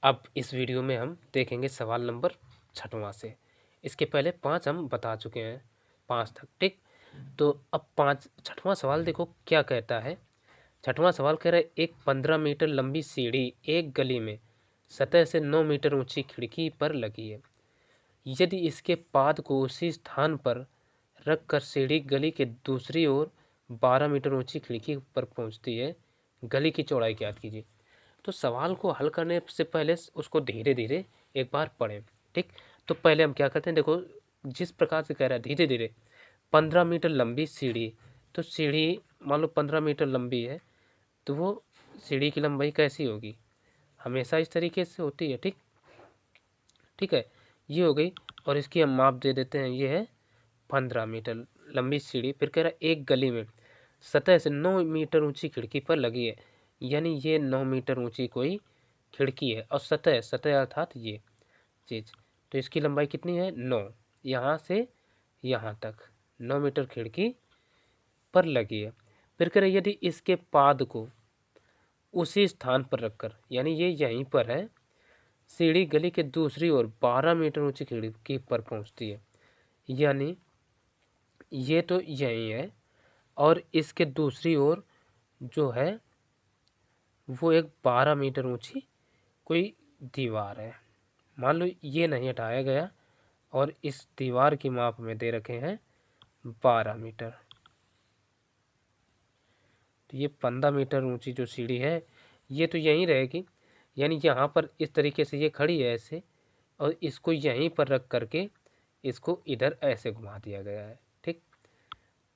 अब इस वीडियो में हम देखेंगे सवाल नंबर 6वां से। इसके पहले 5 हम बता चुके हैं, 5 तक, ठीक। तो अब 6वां सवाल देखो क्या कहता है। 6वां सवाल कह रहा है एक 15 मीटर लंबी सीढ़ी एक गली में सतह से 9 मीटर ऊंची खिड़की पर लगी है। यदि इसके पाद को उसी स्थान पर रखकर सीढ़ी गली के दूसरी ओर 12 मीटर ऊंची खिड़की पर पहुंचती है, गली की चौड़ाई ज्ञात कीजिए। तो सवाल को हल करने से पहले उसको धीरे धीरे एक बार पढ़ें, ठीक। तो पहले हम क्या करते हैं, देखो जिस प्रकार से कह रहा है धीरे धीरे 15 मीटर लंबी सीढ़ी, तो सीढ़ी मान लो 15 मीटर लंबी है, तो वो सीढ़ी की लंबाई कैसी होगी, हमेशा इस तरीके से होती है, ठीक। ठीक है, ये हो गई। और इसकी हम माप दे देते हैं, ये है 15 मीटर लंबी सीढ़ी। फिर कह रहा है एक गली में सतह से 9 मीटर ऊंची खिड़की पर लगी है, यानी ये 9 मीटर ऊंची कोई खिड़की है। और सतह सतह अर्थात ये चीज़, तो इसकी लंबाई कितनी है 9, यहाँ से यहाँ तक 9 मीटर खिड़की पर लगी है। फिर कह रहे यदि इसके पाद को उसी स्थान पर रखकर, यानी ये यहीं पर है, सीढ़ी गली के दूसरी ओर 12 मीटर ऊंची खिड़की पर पहुंचती है, यानी ये तो यहीं है और इसके दूसरी ओर जो है वो एक 12 मीटर ऊंची कोई दीवार है। मान लो ये नहीं हटाया गया और इस दीवार की माप में दे रखे हैं 12 मीटर, तो ये 15 मीटर ऊंची जो सीढ़ी है ये तो यहीं रहेगी, यानी यहाँ पर इस तरीके से ये खड़ी है ऐसे, और इसको यहीं पर रख करके इसको इधर ऐसे घुमा दिया गया है, ठीक।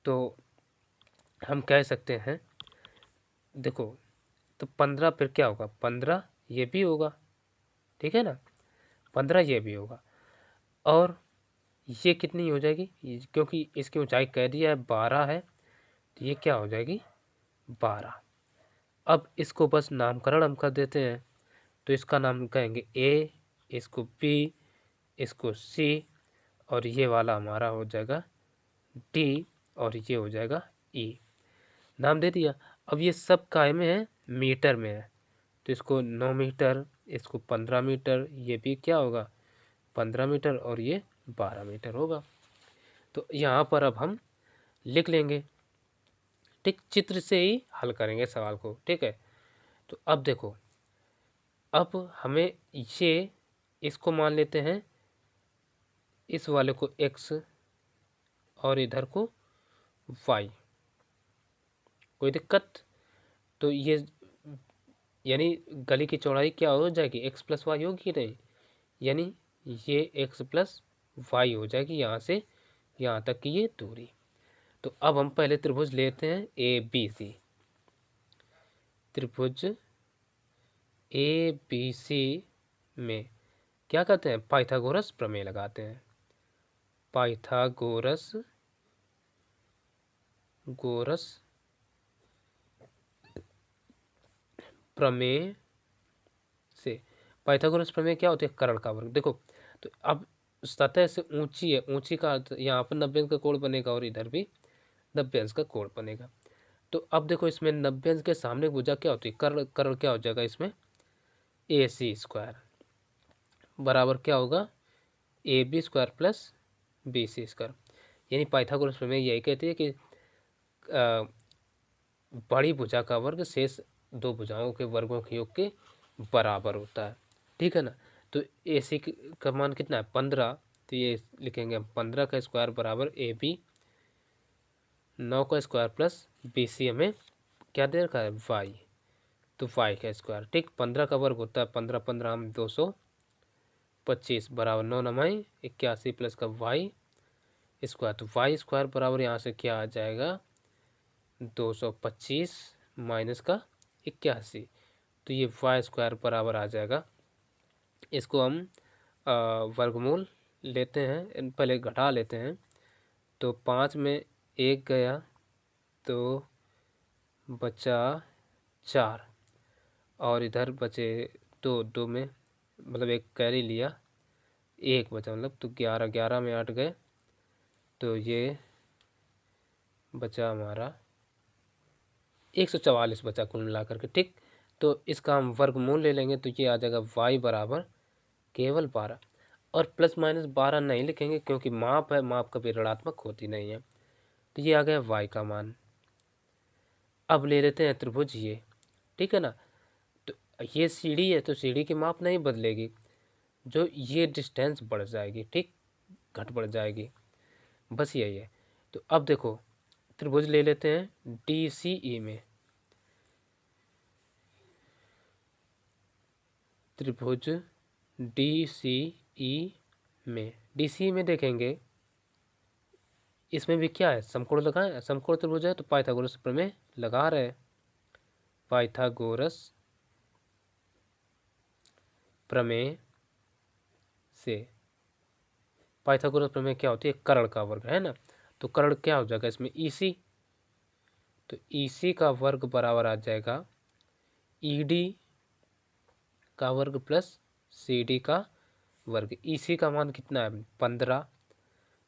तो हम कह सकते हैं, देखो तो 15 फिर क्या होगा, 15 ये भी होगा, ठीक है ना, 15 ये भी होगा। और ये कितनी हो जाएगी, क्योंकि इसकी ऊंचाई कह दिया है 12 है, तो ये क्या हो जाएगी 12। अब इसको बस नामकरण हम कर देते हैं, तो इसका नाम कहेंगे ए, इसको बी, इसको सी, और ये वाला हमारा हो जाएगा डी, और ये हो जाएगा ई। नाम दे दिया। अब ये सब काय में है, मीटर में है, तो इसको 9 मीटर, इसको 15 मीटर, ये भी क्या होगा 15 मीटर, और ये 12 मीटर होगा। तो यहाँ पर अब हम लिख लेंगे, ठीक, चित्र से ही हल करेंगे सवाल को, ठीक है। तो अब देखो, अब हमें ये इसको मान लेते हैं, इस वाले को x और इधर को y, कोई दिक्कत। तो ये यानी गली की चौड़ाई क्या हो जाएगी, x प्लस वाई होगी कि नहीं, यानी ये x प्लस वाई हो जाएगी यहाँ से यहाँ तक की ये दूरी। तो अब हम पहले त्रिभुज लेते हैं ए बी सी, त्रिभुज ए बी सी में क्या करते हैं, पाइथागोरस प्रमेय लगाते हैं। पाइथागोरस प्रमेय से, पाइथागोरस प्रमेय क्या होती है, कर्ण का वर्ग। देखो तो अब सतह से ऊंची है, ऊंची का यहाँ पर 90 अंश का कोण बनेगा और इधर भी 90 अंश का कोण बनेगा। तो अब देखो इसमें 90 अंश के सामने भुजा क्या होती है, कर्ण, कर्ण क्या हो जाएगा इसमें ए सी स्क्वायर बराबर क्या होगा A B square plus B C square. यानी पाइथागोरस प्रमेय यही कहती है कि बड़ी भुजा का वर्ग शेष दो भुजाओं के वर्गों के योग के बराबर होता है, ठीक है ना। तो ए सी का मान कितना है 15, तो ये लिखेंगे हम 15 का स्क्वायर बराबर ए बी, 9 का स्क्वायर प्लस बी सी, हमें क्या दे रखा है वाई, तो वाई का स्क्वायर, ठीक। 15 का वर्ग होता है 15 15 हम 225 बराबर 9 9 81 प्लस का वाई स्क्वायर, तो वाई स्क्वायर बराबर यहाँ से क्या आ जाएगा 225 माइनस का 81, तो ये वाई स्क्वायर बराबर आ जाएगा, इसको हम वर्गमूल लेते हैं, पहले घटा लेते हैं। तो 5 में 1 गया तो बचा 4, और इधर बचे 2, 2 में मतलब एक कैरी लिया, 1 बचा, मतलब तो 11, 11 में 8 गए, तो ये बचा हमारा 144 बचा कुल मिलाकर के, ठीक। तो इसका हम वर्गमूल ले लेंगे तो ये आ जाएगा y बराबर केवल 12, और प्लस माइनस 12 नहीं लिखेंगे क्योंकि माप है, माप कभी ऋणात्मक होती नहीं है। तो ये आ गया y का मान। अब ले लेते हैं त्रिभुज ये, ठीक है ना। तो ये सीढ़ी है तो सीढ़ी की माप नहीं बदलेगी, जो ये डिस्टेंस बढ़ जाएगी, ठीक, घट बढ़ जाएगी, बस यही है। तो अब देखो त्रिभुज ले लेते हैं DCE में, त्रिभुज DCE में, DCE में देखेंगे इसमें भी क्या है, समकोण लगाएं, समकोण त्रिभुज है तो पाइथागोरस प्रमेय लगा रहे हैं। पाइथागोरस प्रमेय से, पाइथागोरस प्रमेय क्या होती है, कर्ण का वर्ग है ना। तो कर्ण क्या हो जाएगा इसमें, EC, तो EC का वर्ग बराबर आ जाएगा ED का वर्ग प्लस CD का वर्ग। EC का मान कितना है 15,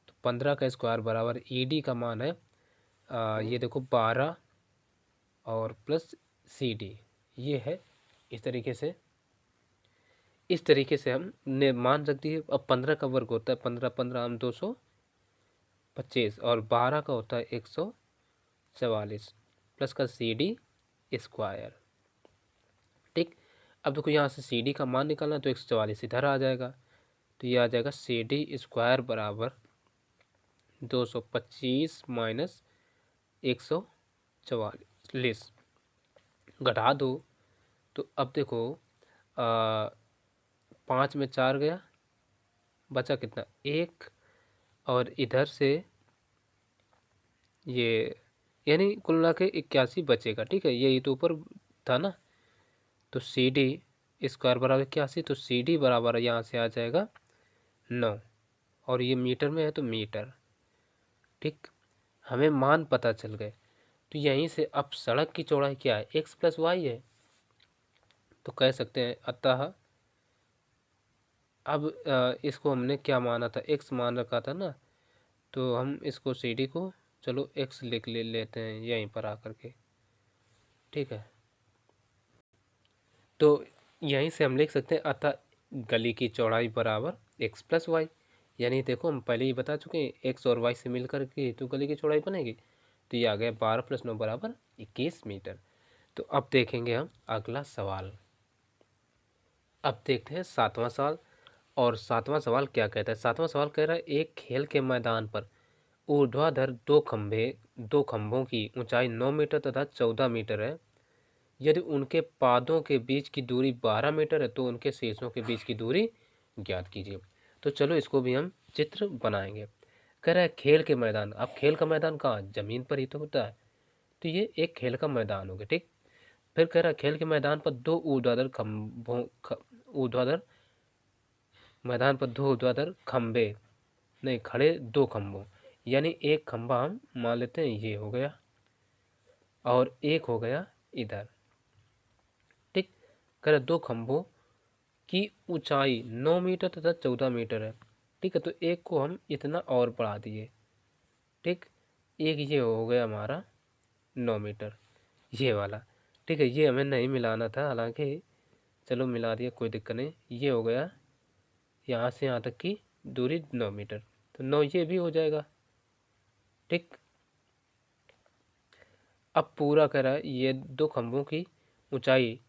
तो 15 का स्क्वायर बराबर ED का मान है ये देखो 12 और प्लस CD, ये है। इस तरीके से हम ने मान सकती है। अब 15 का वर्ग होता है 15, 15 हम 225, और 12 का होता है 144 प्लस का CD स्क्वायर, ठीक। अब देखो यहाँ से CD का मान निकालना तो 144 इधर आ जाएगा, तो ये आ जाएगा CD स्क्वायर बराबर 225 माइनस 144, घटा दो। तो अब देखो 5 में 4 गया, बचा कितना 1, और इधर से ये यानी कुल मिला के 81 बचेगा, ठीक है, यही तो ऊपर था ना। तो CD स्क्वायर बराबर 81, तो CD बराबर यहाँ से आ जाएगा 9, और ये मीटर में है तो मीटर, ठीक। हमें मान पता चल गए। तो यहीं से अब सड़क की चौड़ाई क्या है, x प्लस वाई है, तो कह सकते हैं अतः अब इसको हमने क्या माना था, x मान रखा था ना, तो हम इसको CD को चलो x लिख लेते हैं यहीं पर आकर के, ठीक है। तो यहीं से हम लिख सकते हैं अतः गली की चौड़ाई बराबर x प्लस वाई, यानी देखो हम पहले ही बता चुके हैं x और y से मिलकर के तो गली की चौड़ाई बनेगी। तो ये आ गया 12 प्लस 9 बराबर 21 मीटर। तो अब देखेंगे हम अगला सवाल। अब देखते हैं 7वां सवाल, और 7वां सवाल क्या कहता है। 7वां सवाल कह रहा है एक खेल के मैदान पर ऊर्ध्वाधर दो खंभों की ऊंचाई 9 मीटर तथा 14 मीटर है। यदि उनके पादों के बीच की दूरी 12 मीटर है तो उनके शीर्षों के बीच की दूरी ज्ञात कीजिए। तो चलो इसको भी हम चित्र बनाएंगे। कह रहा है खेल के मैदान, अब खेल का मैदान कहाँ, जमीन पर ही तो होता है, तो ये एक खेल का मैदान हो गया, ठीक। फिर कह रहा है खेल के मैदान पर दो ऊर्ध्वाधर खंभे नहीं खड़े, दो खंभों, यानी एक खंभा हम मान लेते हैं ये हो गया, और एक हो गया इधर, ठीक। कह रहा दो खंभों की ऊंचाई 9 मीटर तथा 14 मीटर है, ठीक है। तो एक को हम इतना और बढ़ा दिए, ठीक। एक ये हो गया हमारा 9 मीटर, ये वाला, ठीक है। ये हमें नहीं मिलाना था, हालांकि चलो मिला दिया, कोई दिक्कत नहीं। ये हो गया यहाँ से यहाँ तक की दूरी 9 मीटर, तो 9 ये भी हो जाएगा, ठीक। अब पूरा कह रहा है ये दो खंभों की ऊंचाई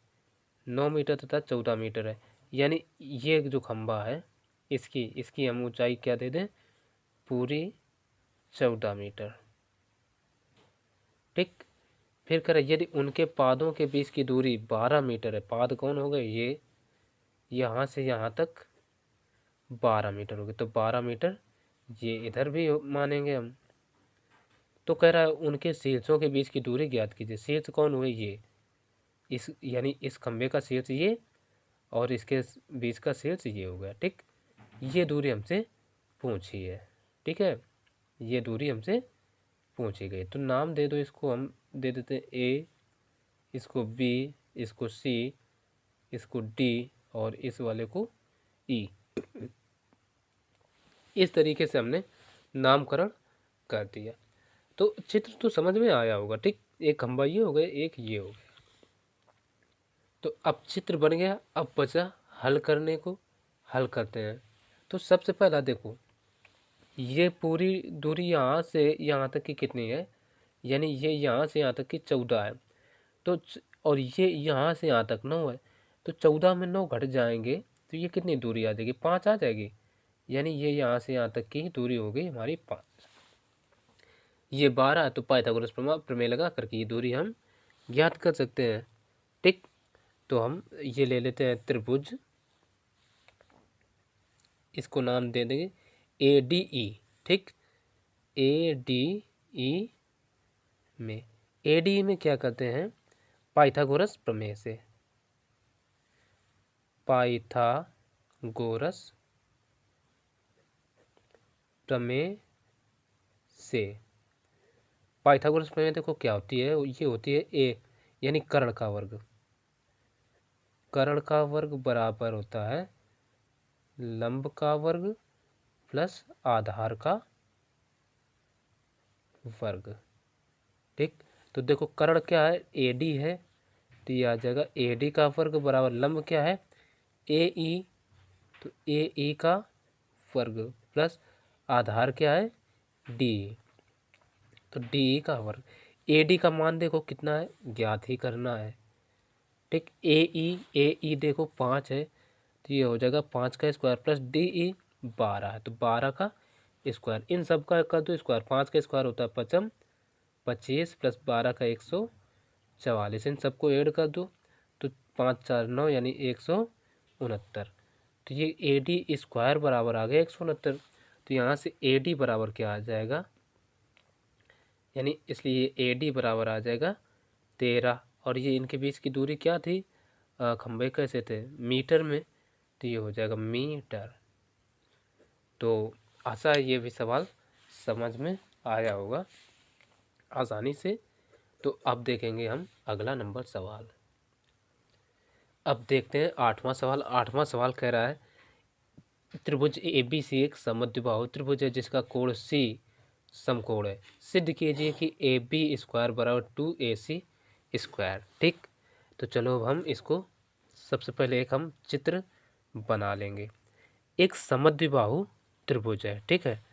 9 मीटर तथा 14 मीटर है, यानी ये जो खंभा है इसकी इसकी हम ऊंचाई क्या दे दें, पूरी 14 मीटर, ठीक। फिर कह रहा है यदि उनके पादों के बीच की दूरी 12 मीटर है, पाद कौन हो गए, ये यहाँ से यहाँ तक 12 मीटर हो गए, तो 12 मीटर ये इधर भी मानेंगे हम। तो कह रहा है उनके शीर्षों के बीच की दूरी ज्ञात कीजिए। शीर्ष कौन हुए, ये इस यानी इस खंभे का शीर्ष ये, और इसके बीच का शीर्ष ये हो गया, ठीक। ये दूरी हमसे पूछी है, ठीक है, ये दूरी हमसे पूछी गई। तो नाम दे दो इसको, हम दे देते हैं ए, इसको बी, इसको सी, इसको डी, और इस वाले को ई। इस तरीके से हमने नामकरण कर दिया। तो चित्र तो समझ में आया होगा, ठीक। एक खंभा ये हो गया, एक ये हो गया। तो अब चित्र बन गया, अब बचा हल करने को। हल करते हैं। तो सबसे पहला देखो, ये पूरी दूरी यहाँ से यहाँ तक की कितनी है, यानी ये यहाँ से यहाँ तक की 14 है। तो और ये यहाँ से यहाँ तक 9 है, तो 14 में 9 घट जाएंगे तो ये कितनी दूरी आ जाएगी, 5 आ जाएगी। यानी ये यहाँ से यहाँ तक की दूरी हो गई हमारी 5। ये 12 है, तो पाइथागोरस प्रमेय लगा करके ये दूरी हम ज्ञात कर सकते हैं। ठीक, तो हम ये ले लेते हैं त्रिभुज, इसको नाम दे देंगे ADE। ठीक, ADE में ADE में क्या करते हैं, पाइथागोरस प्रमेय से, पाइथागोरस प्रमेय से। पाइथागोरस प्रमेय देखो क्या होती है, ये होती है A यानी कर्ण का वर्ग। कर्ण का वर्ग बराबर होता है लंब का वर्ग प्लस आधार का वर्ग। ठीक, तो देखो कर्ण क्या है, AD है, तो ये आ जाएगा AD का वर्ग बराबर लंब क्या है, AE, तो AE का वर्ग प्लस आधार क्या है, DE, तो DE का वर्ग। AD का मान देखो कितना है, ज्ञात ही करना है। ठीक, AE देखो 5 है, तो ये हो जाएगा 5 का स्क्वायर प्लस DE 12 है, तो 12 का स्क्वायर। इन सब का कर दो स्क्वायर, 5 का स्क्वायर होता है 25 प्लस 12 का 144, इन सबको ऐड कर दो तो 5 4 9 यानी 169। तो ये AD स्क्वायर बराबर आ गया 169। तो यहाँ से AD बराबर क्या आ जाएगा, यानी इसलिए AD बराबर आ जाएगा 13। और ये इनके बीच की दूरी क्या थी, खंभे कैसे थे, मीटर में, तो ये हो जाएगा मीटर। तो आशा है ये भी सवाल समझ में आया होगा आसानी से। तो अब देखेंगे हम अगला नंबर सवाल। अब देखते हैं 8वां सवाल। 8वां सवाल कह रहा है, त्रिभुज ABC एक समद्विबाहु त्रिभुज है जिसका कोण C समकोण है। सिद्ध कीजिए कि AB स्क्वायर बराबर 2AC स्क्वायर। ठीक, तो चलो अब हम इसको सबसे पहले एक हम चित्र बना लेंगे। एक समद्विबाहु त्रिभुज है, ठीक है,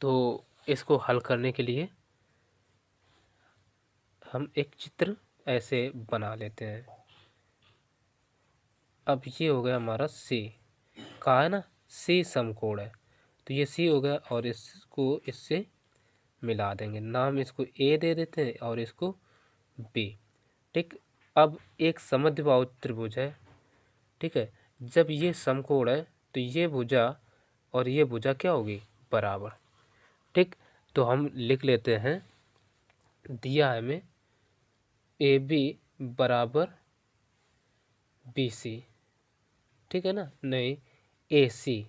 तो इसको हल करने के लिए हम एक चित्र ऐसे बना लेते हैं। अब ये हो गया हमारा C, कहा है ना C समकोण है, तो ये C हो गया और इसको इससे मिला देंगे, नाम इसको A दे देते हैं और इसको B। ठीक, अब एक समद्विबाहु त्रिभुज है, ठीक है, जब ये समकोण है तो ये भुजा और ये भुजा क्या होगी, बराबर। ठीक, तो हम लिख लेते हैं, दिया है हमें AB बराबर BC, ठीक है ना, नहीं AC,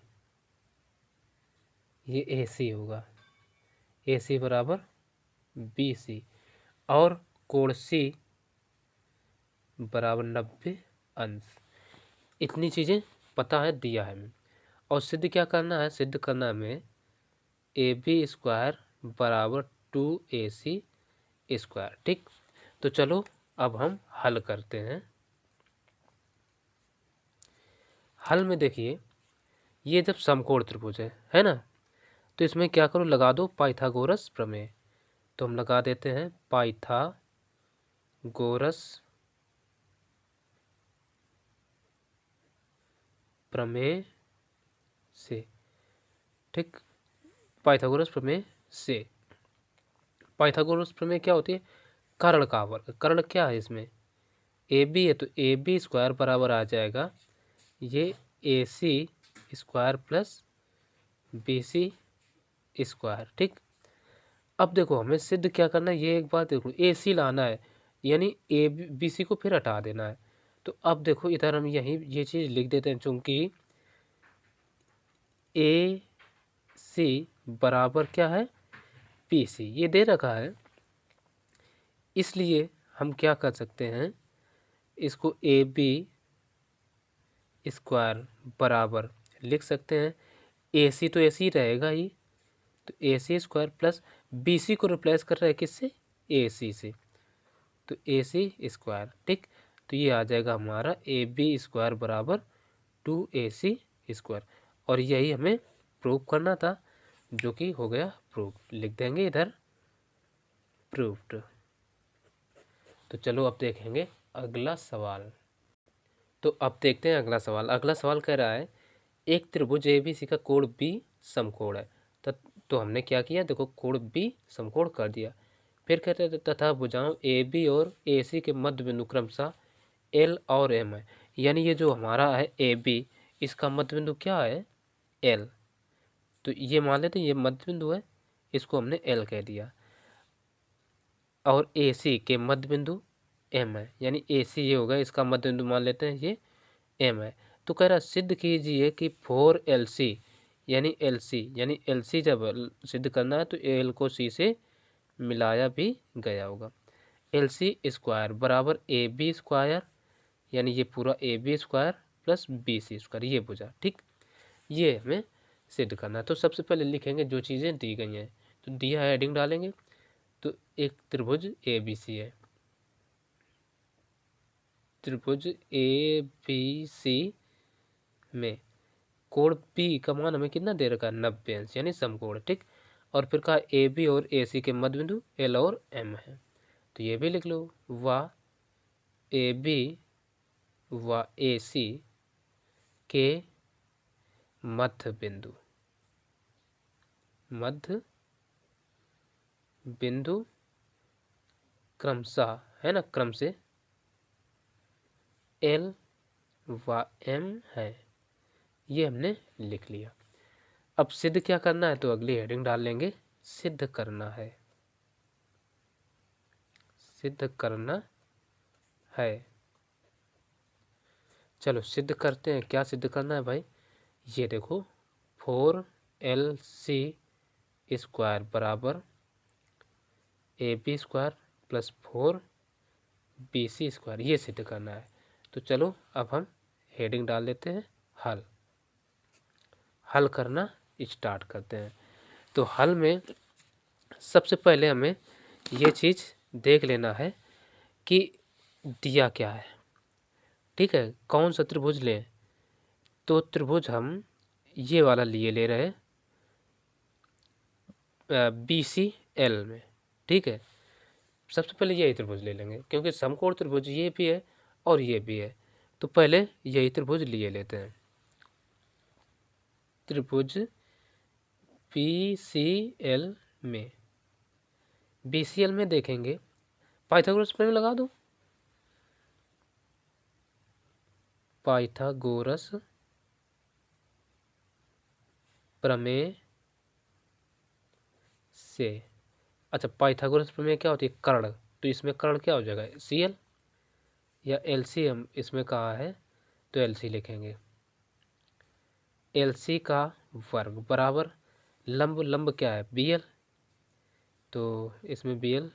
ये AC होगा, AC बराबर BC, और कोण C बराबर 90 अंश। इतनी चीज़ें पता है, दिया है हमें। और सिद्ध क्या करना है, सिद्ध करना है हमें AB स्क्वायर बराबर 2AC स्क्वायर। ठीक, तो चलो अब हम हल करते हैं। हल में देखिए, ये जब समकोण त्रिभुज है ना, तो इसमें क्या करो, लगा दो पाइथागोरस प्रमेय। तो हम लगा देते हैं पाइथागोरस प्रमेय से। ठीक, पाइथागोरस प्रमेय से, पाइथागोरस प्रमेय क्या होती है, कर्ण का वर्ग। कर्ण क्या है इसमें, AB है, तो AB स्क्वायर बराबर आ जाएगा ये AC square plus BC square. ठीक, अब देखो हमें सिद्ध क्या करना है, ये एक बात देखो, AC लाना है यानी BC को फिर हटा देना है। तो अब देखो इधर हम यही ये चीज़ लिख देते हैं, चूंकि AC बराबर क्या है, BC ये दे रखा है, इसलिए हम क्या कर सकते हैं, इसको AB स्क्वायर बराबर लिख सकते हैं, AC तो AC रहेगा ही, तो AC स्क्वायर प्लस BC को रिप्लेस कर रहा है किससे, AC से, तो AC स्क्वायर। ठीक, तो ये आ जाएगा हमारा AB² बराबर 2AC²। और यही हमें प्रूव करना था, जो कि हो गया प्रूव। लिख देंगे इधर प्रूव्ड। तो चलो अब देखेंगे अगला सवाल। तो अब देखते हैं अगला सवाल। अगला सवाल कह रहा है एक त्रिभुज ABC का कोण B समकोण है। तो हमने क्या किया, देखो कोण B समकोण कर दिया। फिर कहते हैं तथा भुजाओं AB और AC के मध्य बिंदु क्रमशः L और M है। यानी ये जो हमारा है AB, इसका मध्य बिंदु क्या है, L। तो ये मान लेते हैं ये मध्य बिंदु है, इसको हमने L कह दिया। और AC के मध्य बिंदु M है, यानी AC ये होगा, इसका मध्य बिंदु मान लेते हैं ये M है। तो कह रहा सिद्ध कीजिए कि 4LC यानी LC जब सिद्ध करना है तो L को C से मिलाया भी गया होगा। LC² बराबर AB² यानी ये पूरा AB² प्लस BC², ये भुजा। ठीक, ये हमें सिद्ध करना है। तो सबसे पहले लिखेंगे जो चीज़ें दी गई हैं। तो दिया है, हेडिंग डालेंगे। तो एक त्रिभुज ABC है, त्रिभुज ABC में कोण P का मान हमें कितना दे रखा है, 90 अंश, यानी समकोण। ठीक, और फिर कहा AB और AC के मध्य बिंदु L और M है। तो ये भी लिख लो, व AB व AC के मध्य बिंदु क्रमशः, है ना, क्रम से L व M है। ये हमने लिख लिया। अब सिद्ध क्या करना है, तो अगली हेडिंग डाल लेंगे, सिद्ध करना है। सिद्ध करना है। चलो सिद्ध करते हैं। क्या सिद्ध करना है भाई, ये देखो 4LC² बराबर AB² प्लस 4BC², ये सिद्ध करना है। तो चलो अब हम हेडिंग डाल लेते हैं, हल करना स्टार्ट करते हैं। तो हल में सबसे पहले हमें ये चीज़ देख लेना है कि दिया क्या है। ठीक है, कौन सा त्रिभुज लें, तो त्रिभुज हम ये वाला ले रहे हैं BCL में। ठीक है, सबसे पहले यही त्रिभुज ले लेंगे, क्योंकि समकोण त्रिभुज ये भी है और ये भी है। तो पहले यही त्रिभुज लिए लेते हैं, त्रिभुज BCL में। BCL में देखेंगे, पाइथागोरस प्रमेय लगा दो। पाइथागोरस प्रमेय से, अच्छा पाइथागोरस प्रमेय क्या होती है, कर्ण। तो इसमें कर्ण क्या हो जाएगा, CL, या LCM इसमें कहा है तो LC लिखेंगे। LC का वर्ग बराबर लंब क्या है, BL। तो इसमें BL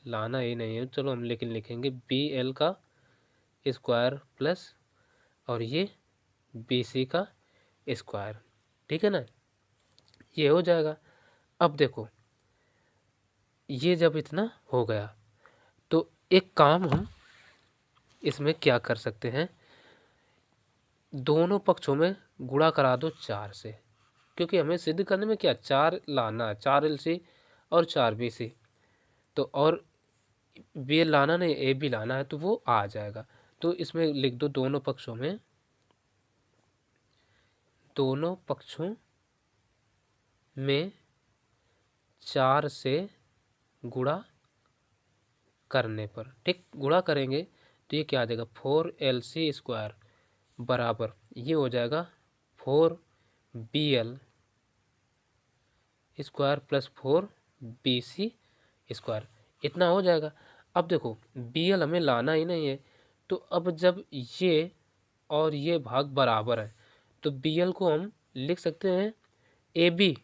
लाना ही नहीं है, चलो हम लेकिन लिखेंगे BL का स्क्वायर प्लस और ये BC का स्क्वायर। ठीक है ना, ये हो जाएगा। अब देखो ये जब इतना हो गया तो एक काम हम इसमें क्या कर सकते हैं, दोनों पक्षों में गुणा करा दो 4 से, क्योंकि हमें सिद्ध करने में क्या 4 लाना है, 4LC और 4BC। तो और BL लाना नहीं, AB लाना है, तो वो आ जाएगा। तो इसमें लिख दो दोनों पक्षों में 4 से गुणा करने पर। ठीक, गुणा करेंगे तो ये क्या आ जाएगा, 4LC² बराबर ये हो जाएगा 4BL² प्लस 4BC², इतना हो जाएगा। अब देखो BL हमें लाना ही नहीं है, तो अब जब ये और ये भाग बराबर है तो BL को हम लिख सकते हैं AB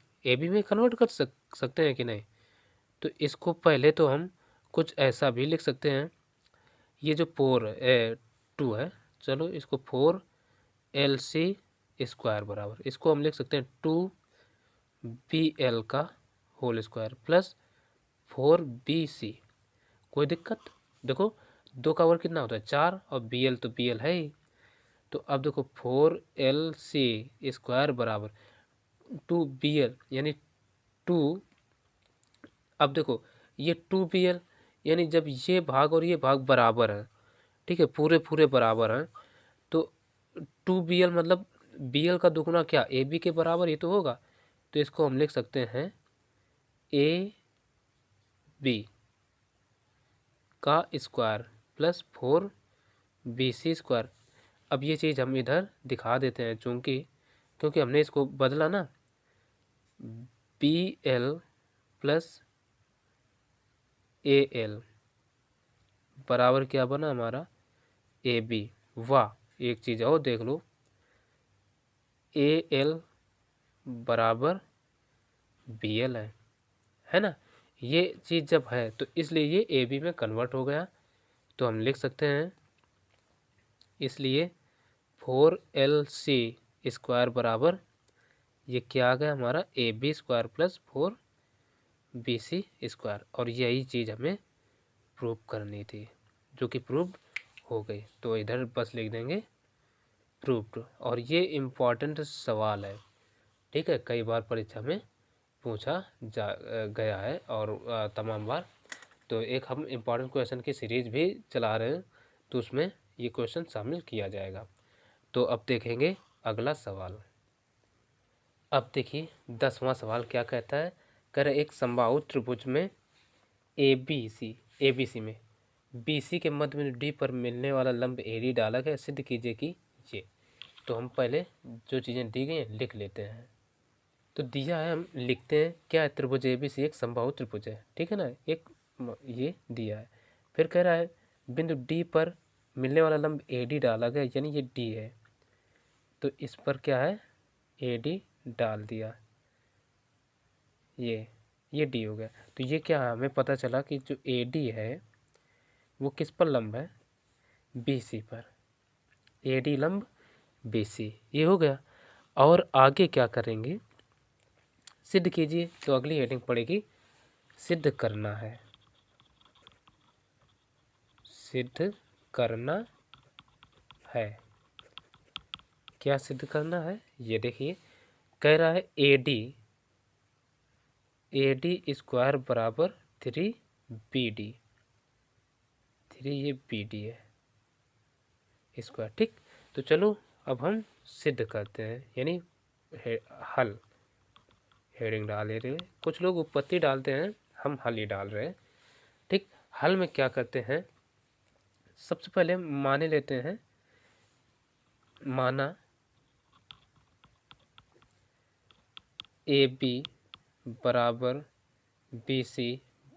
में कन्वर्ट कर सकते हैं कि नहीं। तो इसको पहले तो हम कुछ ऐसा भी लिख सकते हैं, ये जो 2 है, चलो इसको 4LC² बराबर, इसको हम लिख सकते हैं 2BL का होल स्क्वायर प्लस 4BC। कोई दिक्कत, देखो 2 का वर्ग कितना होता है 4, और BL तो BL है ही। तो अब देखो 4LC स्क्वायर बराबर 2BL यानी 2, अब देखो ये 2BL यानी जब ये भाग और ये भाग बराबर है, ठीक है, पूरे पूरे बराबर हैं, तो 2BL मतलब BL का दुगुना क्या AB के बराबर ही तो होगा। तो इसको हम लिख सकते हैं AB का स्क्वायर प्लस 4BC स्क्वायर। अब ये चीज़ हम इधर दिखा देते हैं, क्योंकि हमने इसको बदला ना, BL प्लस AL बराबर क्या बना हमारा AB। वाह, एक चीज़ और देख लो, AL बराबर BL है ना। ये चीज़ जब है तो इसलिए ये AB में कन्वर्ट हो गया। तो हम लिख सकते हैं इसलिए 4LC स्क्वायर बराबर ये क्या आ गया हमारा AB square plus 4BC square. और यही चीज़ हमें प्रूव करनी थी, जो कि प्रूव हो गई। तो इधर बस लिख देंगे प्रूव्ड। और ये इम्पॉर्टेंट सवाल है, ठीक है, कई बार परीक्षा में पूछा गया है और तमाम बार। तो एक हम इम्पॉर्टेंट क्वेश्चन की सीरीज भी चला रहे हैं, तो उसमें ये क्वेश्चन शामिल किया जाएगा। तो अब देखेंगे अगला सवाल। अब देखिए 10वां सवाल क्या कहता है। कह रहे एक समबाहु त्रिभुज में ABC में BC के मध्य में D पर मिलने वाला लंब AD डाला गया, सिद्ध कीजिए कि ये। तो हम पहले जो चीज़ें दी गई हैं लिख लेते हैं। तो दिया है, हम लिखते हैं क्या है, त्रिभुज ABC एक समबाहु त्रिभुज है, ठीक है ना, एक ये दिया है। फिर कह रहा है बिंदु D पर मिलने वाला लंब AD डाला गया, यानी ये D है। तो इस पर क्या है AD डाल दिया, ये D हो गया। तो ये क्या है, हमें पता चला कि जो AD है वो किस पर लंब है BC पर, AD लंब BC, ये हो गया। और आगे क्या करेंगे, सिद्ध कीजिए। तो अगली हेडिंग पड़ेगी सिद्ध करना है, सिद्ध करना है। क्या सिद्ध करना है, ये देखिए कह रहा है AD स्क्वायर बराबर 3BD, 3 ये BD है स्क्वायर, ठीक। तो चलो अब हम सिद्ध करते हैं, यानी हल, हेडिंग डाल रहे हैं, कुछ लोग उत्पत्ति डालते हैं, हम हल ही डाल रहे हैं, ठीक। हल में क्या करते हैं, सबसे पहले माने लेते हैं, माना AB बराबर BC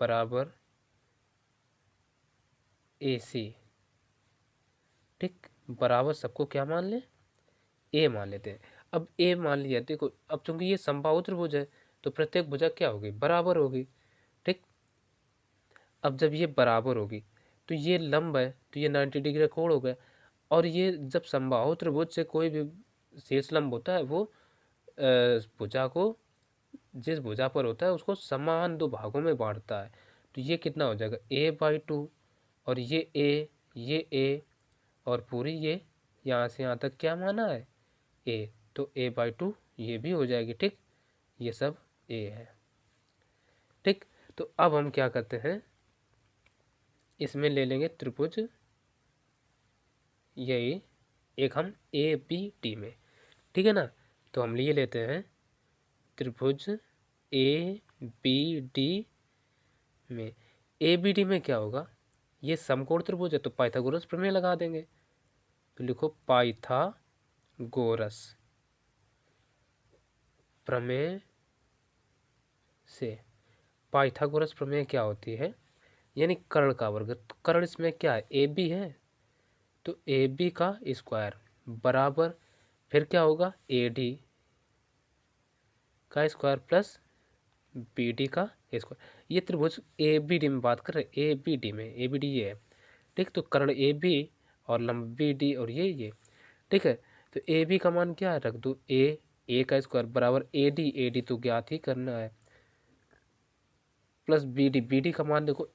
बराबर AC, ठीक। बराबर सबको क्या मान लें, A मान लेते हैं। अब A मान लिया, देखो अब चूंकि ये समबाहु त्रिभुज है तो प्रत्येक भुजा क्या होगी, बराबर होगी, ठीक। अब जब ये बराबर होगी तो ये लंब है, तो ये 90 डिग्री का कोण हो गया। और ये जब समबाहु त्रिभुज से कोई भी शेष लंब होता है वो भुजा को, जिस भुजा पर होता है उसको समान दो भागों में बांटता है। तो ये कितना हो जाएगा A/2, और ये A और पूरी ये यहाँ से यहाँ तक क्या माना है A, तो A/2 ये भी हो जाएगी, ठीक। ये सब A है, ठीक। तो अब हम क्या करते हैं, इसमें ले लेंगे त्रिभुज, यही एक हम ABD में, ठीक है ना। तो हम लिए लेते हैं त्रिभुज ABD में। ABD में क्या होगा, ये समकोण त्रिभुज है तो पाइथागोरस प्रमेय लगा देंगे। तो लिखो पाइथागोरस प्रमेय से। पाइथागोरस प्रमेय क्या होती है, यानी कर्ण का वर्ग। तो कर्ण इसमें क्या है AB है, तो AB का स्क्वायर बराबर, फिर क्या होगा AD का स्क्वायर प्लस BD का स्क्वायर। ये त्रिभुज ABD में बात कर रहे हैं, ABD में, ABD ये है, ठीक। तो कर्ण AB और लंब BD और ये, ठीक है। तो AB का मान क्या है, रख दो A का स्क्वायर बराबर AD तो ज्ञात ही करना है, प्लस BD का मान देखो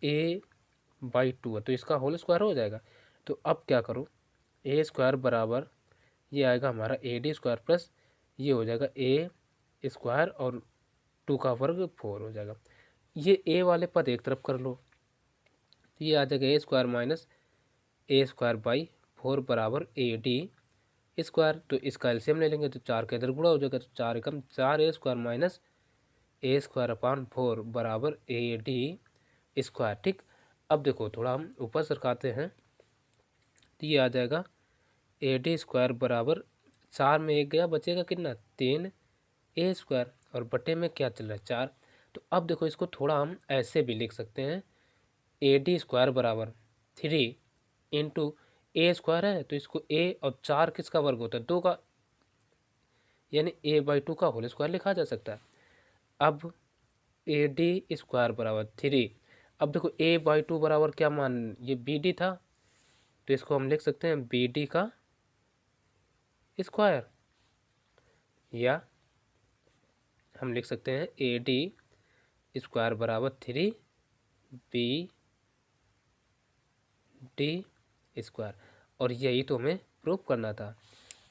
बाई 2 है, तो इसका होल स्क्वायर हो जाएगा। तो अब क्या करो, ए स्क्वायर बराबर ये आएगा हमारा ए डी स्क्वायर प्लस ये हो जाएगा ए स्क्वायर और 2 का वर्ग 4 हो जाएगा। ये ए वाले पद एक तरफ कर लो, तो ये आ जाएगा A square minus A square by 4 बराबर ए डी स्क्वायर। तो इसका एलसीएम ले लेंगे तो 4 के इधर गुणा हो जाएगा, तो 4 एकम 4 ए square minus A square upon 4 बराबर ए डी स्क्वायर। ठीक, अब देखो थोड़ा हम ऊपर सरकाते हैं, तो ये आ जाएगा ए डी स्क्वायर बराबर 4 में एक गया, बचेगा कितना 3 ए स्क्वायर और बटे में क्या चल रहा है 4। तो अब देखो इसको थोड़ा हम ऐसे भी लिख सकते हैं, ए डी स्क्वायर बराबर 3 इंटू ए स्क्वायर है, तो इसको ए और 4 किसका वर्ग होता है 2 का, यानी ए बाई 2 का होल स्क्वायर लिखा जा सकता है। अब ए डी स्क्वायर बराबर 3, अब देखो ए बाई 2 बराबर क्या मान, ये बी डी था, तो इसको हम लिख सकते हैं बी डी का स्क्वायर, या हम लिख सकते हैं ए डी स्क्वायर बराबर 3 बी डी स्क्वायर। और यही तो हमें प्रूव करना था,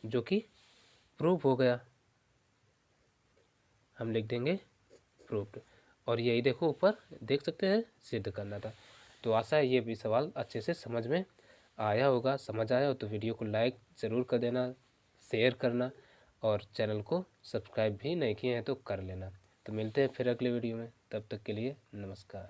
जो कि प्रूव हो गया, हम लिख देंगे प्रूव्ड। और यही देखो ऊपर देख सकते हैं सिद्ध करना था। तो आशा है ये भी सवाल अच्छे से समझ में आया होगा। समझ आया हो तो वीडियो को लाइक ज़रूर कर देना, शेयर करना, और चैनल को सब्सक्राइब भी नहीं किए हैं तो कर लेना। तो मिलते हैं फिर अगले वीडियो में, तब तक के लिए नमस्कार।